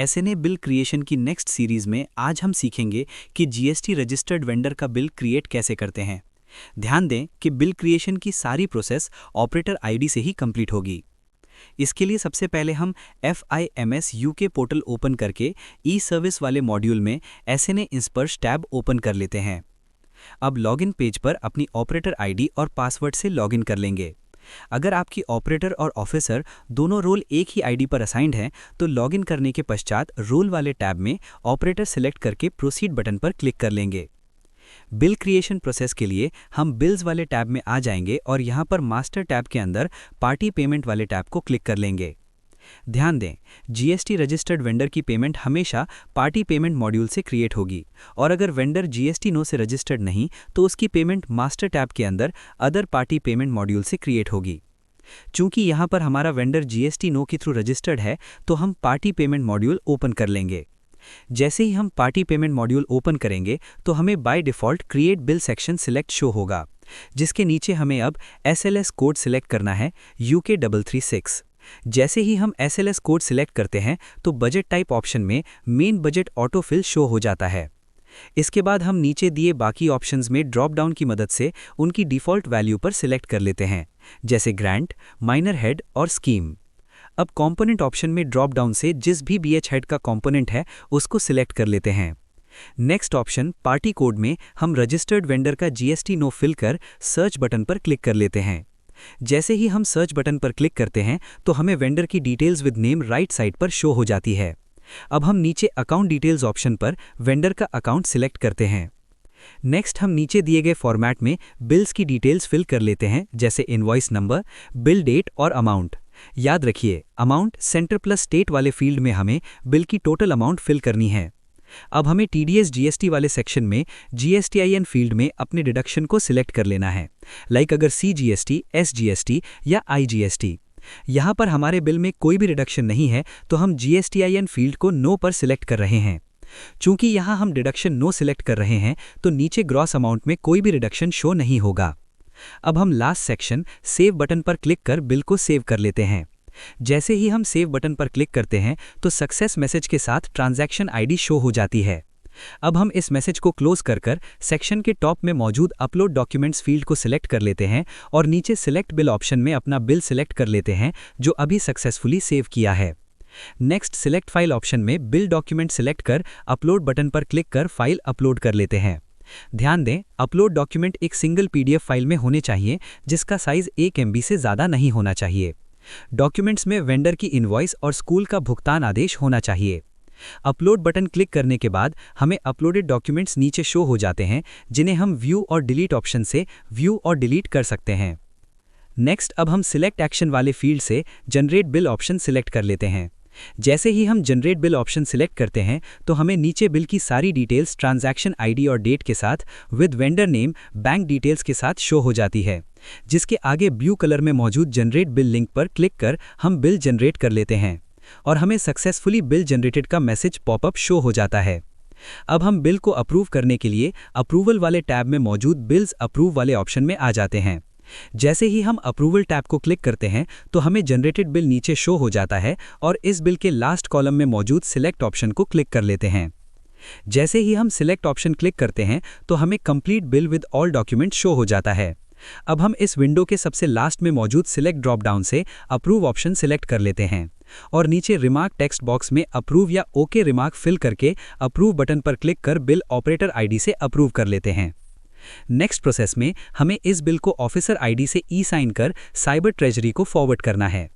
SNA bill creation की next series में आज हम सीखेंगे कि जीएसटी रजिस्टर्ड वेंडर का बिल क्रिएट कैसे करते हैं। ध्यान दें कि बिल क्रिएशन की सारी प्रोसेस ऑपरेटर आईडी से ही कंप्लीट होगी। इसके लिए सबसे पहले हम FIMS UK पोर्टल ओपन करके ई सर्विस वाले मॉड्यूल में एसएनए इंस्पर्श टैब ओपन कर लेते हैं। अब लॉगिन पेज पर अपनी ऑपरेटर आईडी और पासवर्ड से लॉगिन कर लेंगे। अगर आपकी ऑपरेटर और ऑफिसर दोनों रोल एक ही आईडी पर असाइंड हैं, तो लॉगिन करने के पश्चात रोल वाले टैब में ऑपरेटर सिलेक्ट करके प्रोसीड बटन पर क्लिक कर लेंगे। बिल क्रिएशन प्रोसेस के लिए हम बिल्स वाले टैब में आ जाएंगे और यहाँ पर मास्टर टैब के अंदर पार्टी पेमेंट वाले टैब को क्लिक कर लेंगे। ध्यान दें, जीएसटी रजिस्टर्ड वेंडर की पेमेंट हमेशा पार्टी पेमेंट मॉड्यूल से क्रिएट होगी और अगर वेंडर जीएसटी नो से रजिस्टर्ड नहीं तो उसकी पेमेंट मास्टर टैब के अंदर अदर पार्टी पेमेंट मॉड्यूल से क्रिएट होगी। चूंकि यहाँ पर हमारा वेंडर जीएसटी नो के थ्रू रजिस्टर्ड है, तो हम पार्टी पेमेंट मॉड्यूल ओपन कर लेंगे। जैसे ही हम पार्टी पेमेंट मॉड्यूल ओपन करेंगे तो हमें by default create bill section select show होगा, जिसके नीचे हमें अब SLS कोड सिलेक्ट करना है UK 336। जैसे ही हम SLS कोड सिलेक्ट करते हैं तो बजट टाइप ऑप्शन में मेन बजट ऑटोफिल शो हो जाता है। इसके बाद हम नीचे दिए बाकी ऑप्शंस में ड्रॉप डाउन की मदद से उनकी डिफ़ॉल्ट वैल्यू पर सिलेक्ट कर लेते हैं, जैसे ग्रांट, माइनर हेड और स्कीम। अब कंपोनेंट ऑप्शन में ड्रॉप डाउन से जिस भी BH हेड का कंपोनेंट है उसको सिलेक्ट कर लेते हैं। नेक्स्ट ऑप्शन पार्टी कोड में हम रजिस्टर्ड वेंडर का GST नो फिल कर सर्च बटन पर क्लिक कर लेते हैं। जैसे ही हम सर्च बटन पर क्लिक करते हैं तो हमें वेंडर की details with name right side पर शो हो जाती है। अब हम नीचे अकाउंट डिटेल्स ऑप्शन पर वेंडर का अकाउंट सिलेक्ट करते हैं। नेक्स्ट हम नीचे दिए गए फॉर्मेट में बिल्स की डिटेल्स फिल कर लेते हैं, जैसे इनवॉइस नंबर, बिल डेट और अमाउंट। याद रखिए, अमाउंट सेंटर प्लस स्टेट वाले फील्ड में हमें बिल की टोटल अमाउंट फिल करनी है। अब हमें TDS GST वाले सेक्शन में GSTIN फील्ड में अपने डिडक्शन को सिलेक्ट कर लेना है, लाइक अगर CGST, SGST या IGST। यहाँ पर हमारे बिल में कोई भी डिडक्शन नहीं है तो हम GSTIN फील्ड को नो पर सिलेक्ट कर रहे हैं। चूंकि यहाँ हम डिडक्शन नो सिलेक्ट कर रहे हैं तो नीचे ग्रॉस अमाउंट में कोई भी रिडक्शन शो नहीं होगा। अब हम लास्ट सेक्शन सेव बटन पर क्लिक कर बिल को सेव कर लेते हैं। जैसे ही हम सेव बटन पर क्लिक करते हैं तो सक्सेस मैसेज के साथ ट्रांजैक्शन आईडी शो हो जाती है। अब हम इस मैसेज को क्लोज कर सेक्शन के टॉप में मौजूद अपलोड डॉक्यूमेंट्स फील्ड को सिलेक्ट कर लेते हैं और नीचे सिलेक्ट बिल ऑप्शन में अपना बिल सिलेक्ट कर लेते हैं जो अभी सक्सेसफुली सेव किया है। नेक्स्ट सिलेक्ट फाइल ऑप्शन में बिल डॉक्यूमेंट सिलेक्ट कर अपलोड बटन पर क्लिक कर फाइल अपलोड कर लेते हैं। ध्यान दें, अपलोड डॉक्यूमेंट एक सिंगल PDF फाइल में होने चाहिए जिसका साइज 1 MB से ज़्यादा नहीं होना चाहिए। डॉक्यूमेंट्स में वेंडर की इनवॉइस और स्कूल का भुगतान आदेश होना चाहिए। अपलोड बटन क्लिक करने के बाद हमें अपलोडेड डॉक्यूमेंट्स नीचे शो हो जाते हैं, जिन्हें हम व्यू और डिलीट ऑप्शन से व्यू और डिलीट कर सकते हैं। नेक्स्ट अब हम सिलेक्ट एक्शन वाले फील्ड से जनरेट बिल ऑप्शन सिलेक्ट कर लेते हैं। जैसे ही हम जनरेट बिल ऑप्शन सिलेक्ट करते हैं तो हमें नीचे बिल की सारी डिटेल्स ट्रांजैक्शन आईडी और डेट के साथ with vendor name, bank details के साथ शो हो जाती है, जिसके आगे ब्लू कलर में मौजूद जनरेट बिल लिंक पर क्लिक कर हम बिल जनरेट कर लेते हैं और हमें सक्सेसफुली बिल जनरेटेड का मैसेज पॉपअप शो हो जाता है। अब हम बिल को अप्रूव करने के लिए अप्रूवल वाले टैब में मौजूद बिल्स अप्रूव वाले ऑप्शन में आ जाते हैं। जैसे ही हम अप्रूवल टैब को क्लिक करते हैं तो हमें जनरेटेड बिल नीचे शो हो जाता है और इस बिल के लास्ट कॉलम में मौजूद सिलेक्ट ऑप्शन को क्लिक कर लेते हैं। जैसे ही हम सिलेक्ट ऑप्शन क्लिक करते हैं तो हमें complete bill with all document show हो जाता है। अब हम इस विंडो के सबसे लास्ट में मौजूद सिलेक्ट ड्रॉप डाउन से अप्रूव ऑप्शन सिलेक्ट कर लेते हैं और नीचे रिमार्क टेक्स्ट बॉक्स में अप्रूव या ओके रिमार्क फिल करके अप्रूव बटन पर क्लिक कर बिल ऑपरेटर आईडी से अप्रूव कर लेते हैं। नेक्स्ट प्रोसेस में हमें इस बिल को ऑफिसर आईडी से ई साइन कर साइबर ट्रेजरी को फॉरवर्ड करना है।